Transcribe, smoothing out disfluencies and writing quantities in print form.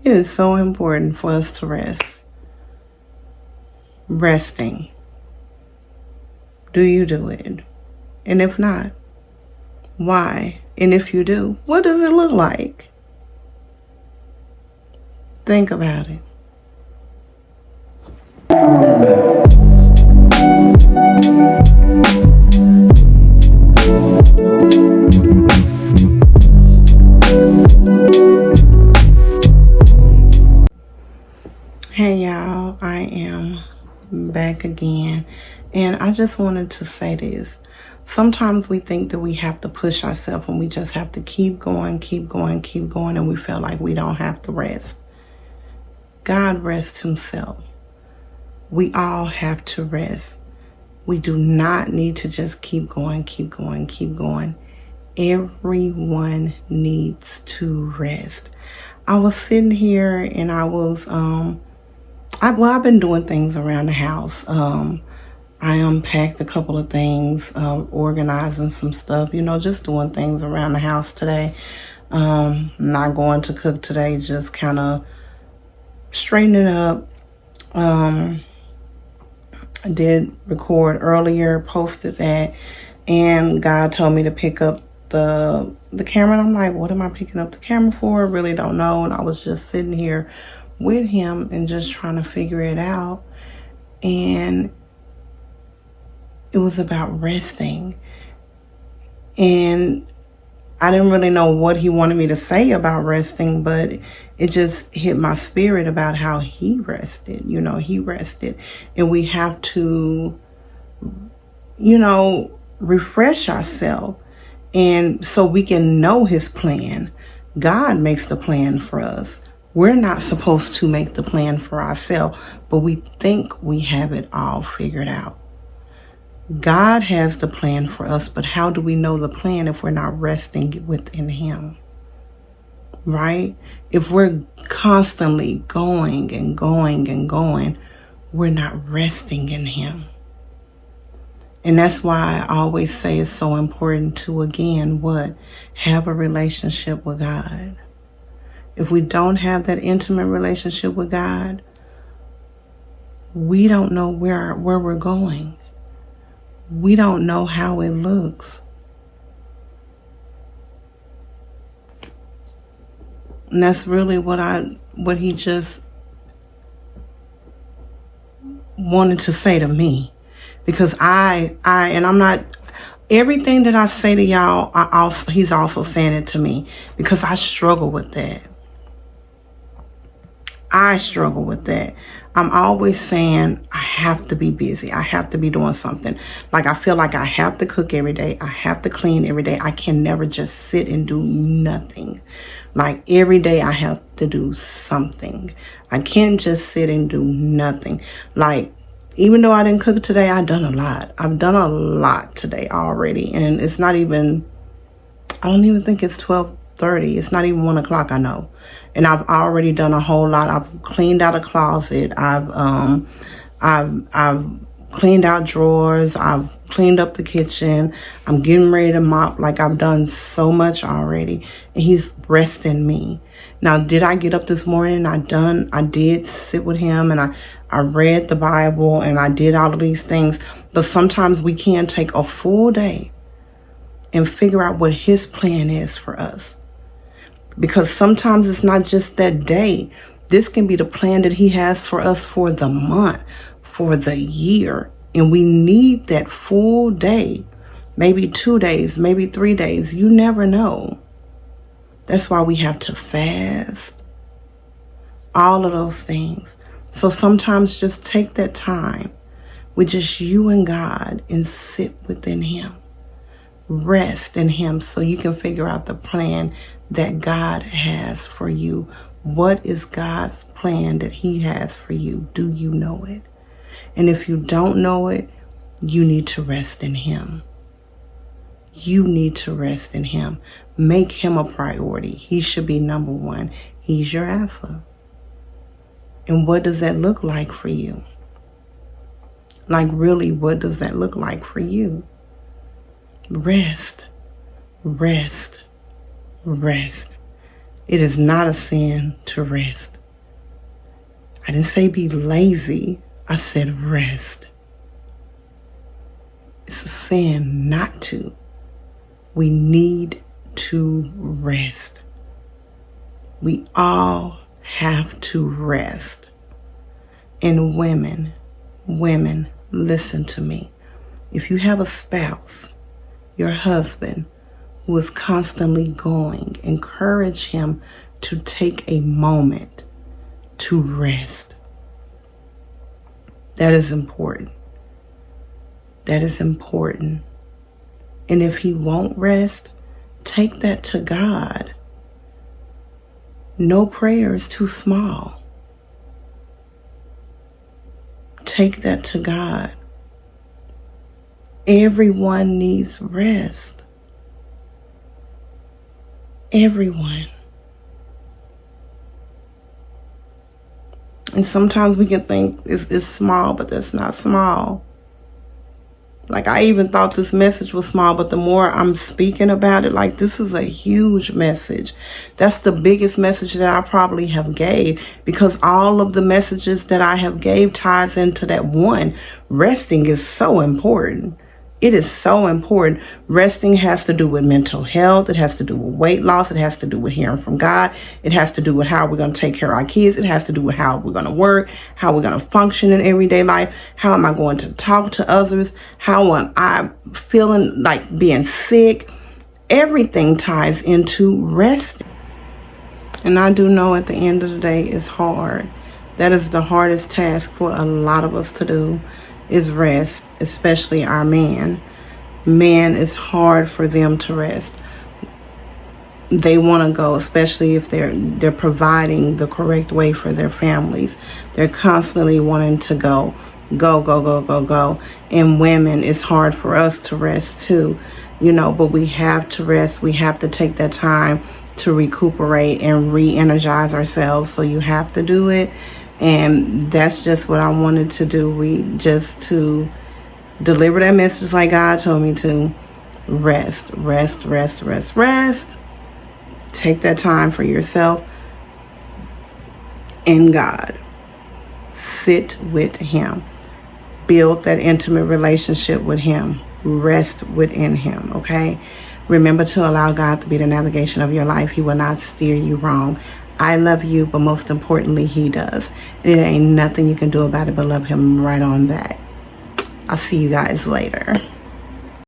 It is so important for us to rest. Resting. Do you do it? And if not, why? And if you do, what does it look like? Think about it. Hey y'all, I am back again, and I just wanted to say this. Sometimes we think that we have to push ourselves and we just have to keep going, and we feel like we don't have to rest. God rests himself. We all have to rest. We do not need to just keep going. Everyone needs to rest. I was sitting here and I was, I've been doing things around the house. I unpacked a couple of things, organizing some stuff, just doing things around the house today. Not going to cook today, just kind of straightening up. I did record earlier, posted that, and God told me to pick up the camera, and I'm like, what am I picking up the camera for? I really don't know. And I was just sitting here with him and just trying to figure it out. And it was about resting. And I didn't really know what he wanted me to say about resting, but it just hit my spirit about how he rested. He rested. And we have to, refresh ourselves. And so we can know his plan. God makes the plan for us. We're not supposed to make the plan for ourselves, but we think we have it all figured out. God has the plan for us, but how do we know the plan if we're not resting within him? Right? If we're constantly going, we're not resting in him. And that's why I always say it's so important to, again, have a relationship with God. If we don't have that intimate relationship with God, we don't know where we're going. We don't know how it looks. And that's really what he just wanted to say to me. Because and I'm not, everything that I say to y'all, he's also saying it to me, because I struggle with that. I'm always saying I have to be busy. I have to be doing something. Like, I feel like I have to cook every day. I have to clean every day. I can never just sit and do nothing. Like, every day I have to do something. I can't just sit and do nothing. Like, even though I didn't cook today, I've done a lot. I've done a lot today already. And it's not even, I don't even think it's 12:30. It's not even 1 o'clock, I know. And I've already done a whole lot. I've cleaned out a closet. I've cleaned out drawers. I've cleaned up the kitchen. I'm getting ready to mop. Like, I've done so much already. And he's resting me. Now, did I get up this morning? I did sit with him, and I read the Bible, and I did all of these things. But sometimes we can't take a full day and figure out what his plan is for us. Because sometimes it's not just that day. This can be the plan that he has for us for the month, for the year. And we need that full day, maybe 2 days, maybe 3 days. You never know. That's why we have to fast. All of those things. So sometimes just take that time with just you and God and sit within him. Rest in him so you can figure out the plan that God has for you. What is God's plan that he has for you? Do you know it? And if you don't know it, you need to rest in him. You need to rest in him. Make him a priority. He should be number one. He's your Alpha. And what does that look like for you? Like, really, what does that look like for you? Rest. Rest. Rest. It is not a sin to rest. I didn't say be lazy. I said rest. It's a sin not to. We need to rest. We all have to rest. And women, listen to me. If you have a spouse, your husband, who is constantly going, encourage him to take a moment to rest. That is important. That is important. And if he won't rest, take that to God. No prayer is too small. Take that to God. Everyone needs rest. Everyone. And sometimes we can think it's small, but that's not small. Like, I even thought this message was small, but the more I'm speaking about it, like, this is a huge message. That's the biggest message that I probably have gave, because all of the messages that I have gave ties into that one. Resting is so important. It is so important. Resting has to do with mental health. It has to do with weight loss. It has to do with hearing from God. It has to do with how we're going to take care of our kids. It has to do with how we're going to work, how we're going to function in everyday life. How am I going to talk to others? How am I feeling like being sick? Everything ties into resting. And I do know at the end of the day, it's hard. That is the hardest task for a lot of us to do, is rest, especially our men. Man, it's hard for them to rest. They want to go, especially if they're providing the correct way for their families. They're constantly wanting to go. And women, it's hard for us to rest too, but we have to rest. We have to take that time to recuperate and re-energize ourselves. So you have to do it. And that's just what I wanted to do. Just to deliver that message like God told me to. Rest. Take that time for yourself and God. Sit with Him. Build that intimate relationship with Him. Rest within Him, okay? Remember to allow God to be the navigation of your life. He will not steer you wrong. I love you, but most importantly, He does. And it ain't nothing you can do about it but love Him right on back. I'll see you guys later.